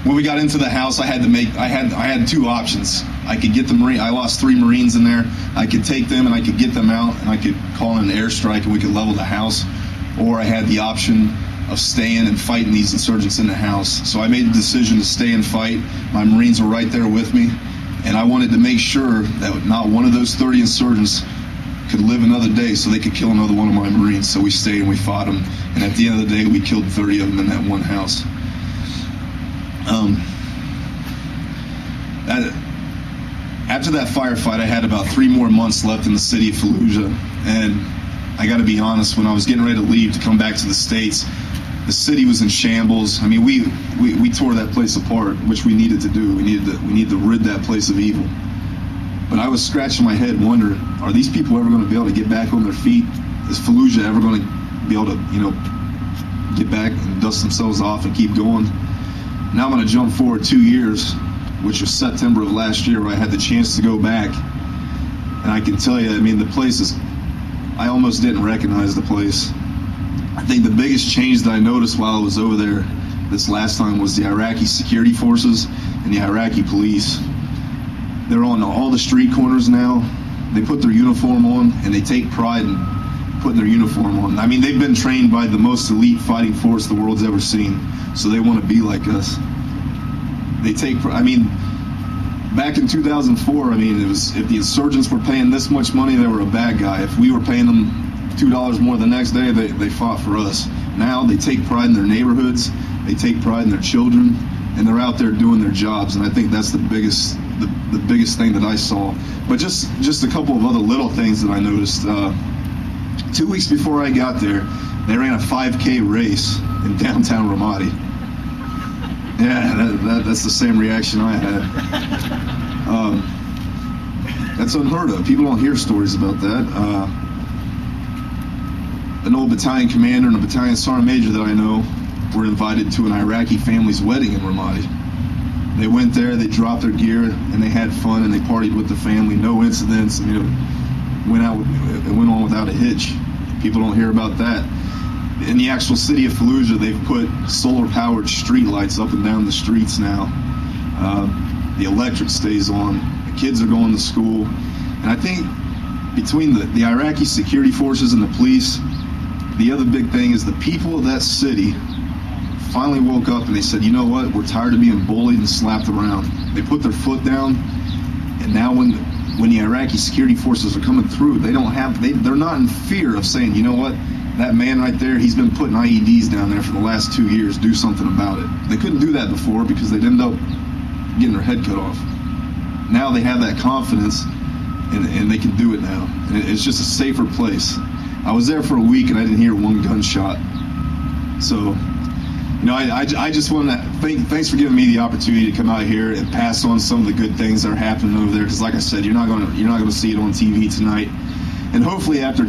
When we got into the house, I had two options. I could get I lost 3 Marines in there. I could take them and I could get them out and I could call in an airstrike and we could level the house. Or I had the option of staying and fighting these insurgents in the house. So I made the decision to stay and fight. My Marines were right there with me. And I wanted to make sure that not one of those 30 insurgents could live another day so they could kill another one of my Marines. So we stayed and we fought them. And at the end of the day, we killed 30 of them in that one house. After that firefight, I had about 3 more months left in the city of Fallujah. And I got to be honest, when I was getting ready to leave to come back to the States, the city was in shambles. I mean, we tore that place apart, which we needed to do. We needed to rid that place of evil. But I was scratching my head wondering, are these people ever going to be able to get back on their feet? Is Fallujah ever going to be able to, get back and dust themselves off and keep going? Now I'm going to jump forward 2 years, which was September of last year, where I had the chance to go back. And I can tell you, I mean, the place is, I almost didn't recognize the place. I think the biggest change that I noticed while I was over there this last time was the Iraqi security forces and the Iraqi police. They're on all the street corners now. They put their uniform on and they take pride in putting their uniform on. I mean, they've been trained by the most elite fighting force the world's ever seen, so they want to be like us. They take, I mean, back in 2004, I mean, it was, if the insurgents were paying this much money, they were a bad guy. If we were paying them $2 more the next day, they fought for us. Now they take pride in their neighborhoods, they take pride in their children, and they're out there doing their jobs. And I think that's the biggest thing that I saw. But just a couple of other little things that I noticed. 2 weeks before I got there, they ran a 5K race in downtown Ramadi. Yeah, that's the same reaction I had. That's unheard of. People don't hear stories about that. An old battalion commander and a battalion sergeant major that I know were invited to an Iraqi family's wedding in Ramadi. They went there, they dropped their gear, and they had fun, and they partied with the family. No incidents. It went on without a hitch. People don't hear about that. In the actual city of Fallujah, they've put solar-powered street lights up and down the streets now. The electric stays on. The kids are going to school. And I think between the Iraqi security forces and the police, the other big thing is the people of that city finally woke up and they said, you know what, we're tired of being bullied and slapped around. They put their foot down, and now when the Iraqi security forces are coming through, they're not in fear of saying, you know what, that man right there, he's been putting IEDs down there for the last 2 years, do something about it. They couldn't do that before because they'd end up getting their head cut off. Now they have that confidence, and they can do it now. And it's just a safer place. I was there for a week and I didn't hear one gunshot. So, I just want to thanks for giving me the opportunity to come out here and pass on some of the good things that are happening over there. Because like I said, you're not going to see it on TV tonight. And hopefully after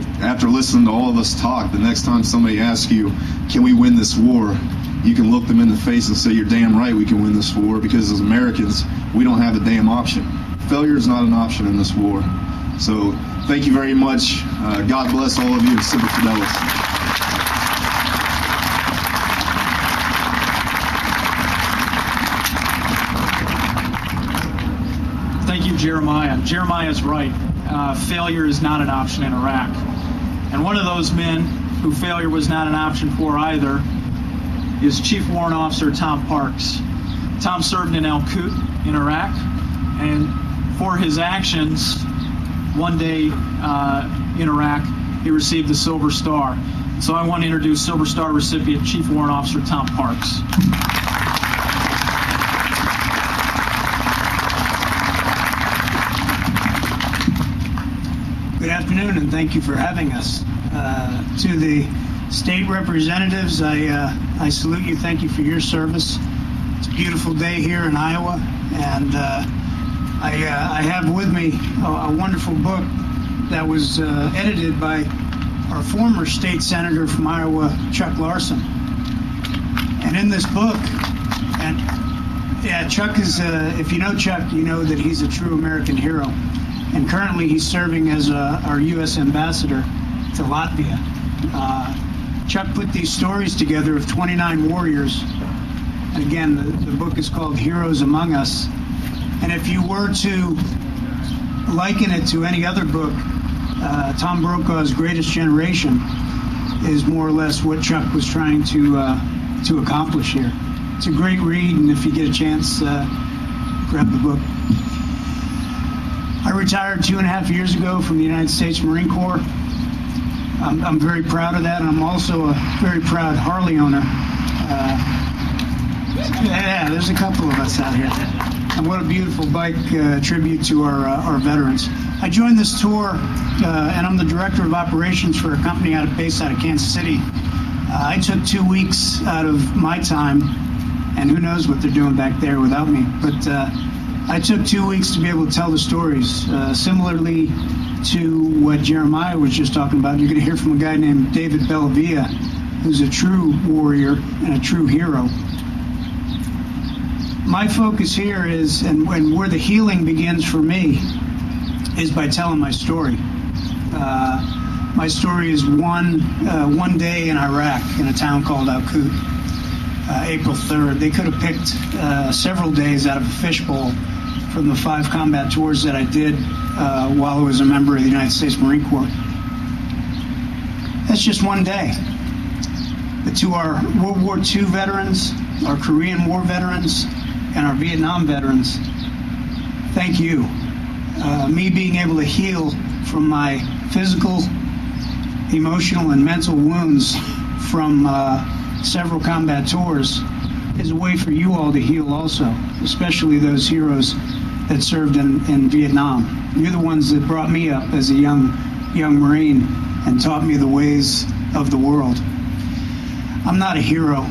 listening to all of us talk, the next time somebody asks you, can we win this war, you can look them in the face and say, you're damn right we can win this war, because as Americans, we don't have a damn option. Failure is not an option in this war. So thank you very much. God bless all of you, and Semper Fidelis. Thank you, Jeremiah. Jeremiah's right. Failure is not an option in Iraq. And one of those men who failure was not an option for either is Chief Warrant Officer Tom Parks. Tom served in Al Qut in Iraq, and for his actions one day in Iraq, he received the Silver Star. So I want to introduce Silver Star recipient Chief Warrant Officer Tom Parks. Good afternoon, and thank you for having us. To the state representatives, I salute you. Thank you for your service. It's a beautiful day here in Iowa, and I have with me a wonderful book that was edited by our former state senator from Iowa, Chuck Larson. And in this book, and yeah, Chuck is, if you know Chuck, you know that he's a true American hero. And currently he's serving as our U.S. ambassador to Latvia. Chuck put these stories together of 29 warriors, and Again, the book is called Heroes Among Us. And if you were to liken it to any other book, Tom Brokaw's Greatest Generation is more or less what Chuck was trying to accomplish here. It's a great read, and if you get a chance, grab the book. I retired 2.5 years ago from the United States Marine Corps. I'm very proud of that, and I'm also a very proud Harley owner. Yeah, there's a couple of us out here. And what a beautiful bike tribute to our veterans. I joined this tour, and I'm the director of operations for a company based out of Kansas City. I took 2 weeks out of my time, and who knows what they're doing back there without me. But I took 2 weeks to be able to tell the stories. Similarly to what Jeremiah was just talking about, you're going to hear from a guy named David Bellavia, who's a true warrior and a true hero. My focus here is, and where the healing begins for me, is by telling my story. My story is one day in Iraq in a town called Al-Qut, April 3rd. They could have picked several days out of a fishbowl from the 5 combat tours that I did while I was a member of the United States Marine Corps. That's just one day. But to our World War II veterans, our Korean War veterans, and our Vietnam veterans, thank you. Me being able to heal from my physical, emotional, and mental wounds from several combat tours is a way for you all to heal also, especially those heroes that served in Vietnam. You're the ones that brought me up as a young Marine and taught me the ways of the world. I'm not a hero.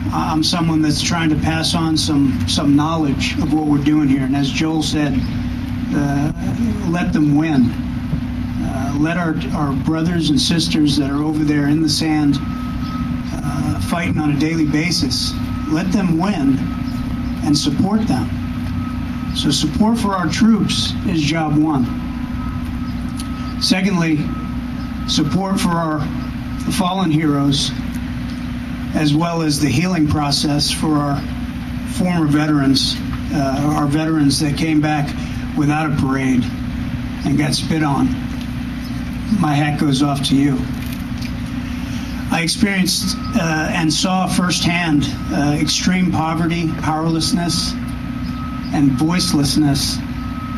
I'm someone that's trying to pass on some knowledge of what we're doing here. And as Joel said, let them win. Let our brothers and sisters that are over there in the sand fighting on a daily basis, let them win and support them. So support for our troops is job one. Secondly, support for our fallen heroes, as well as the healing process for our former veterans, our veterans that came back without a parade and got spit on. My hat goes off to you. I experienced and saw firsthand extreme poverty, powerlessness, and voicelessness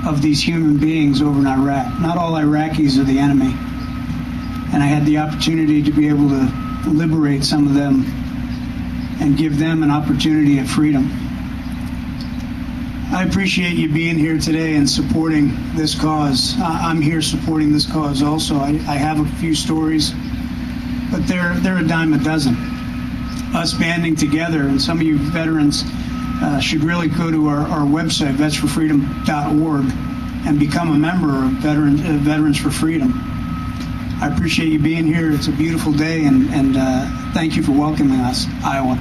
of these human beings over in Iraq. Not all Iraqis are the enemy. And I had the opportunity to be able to liberate some of them and give them an opportunity at freedom. I appreciate you being here today and supporting this cause. I'm here supporting this cause also. I have a few stories, but they're a dime a dozen. Us banding together, and some of you veterans should really go to our website, vetsforfreedom.org, and become a member of Veterans for Freedom. I appreciate you being here. It's a beautiful day, and thank you for welcoming us, Iowa.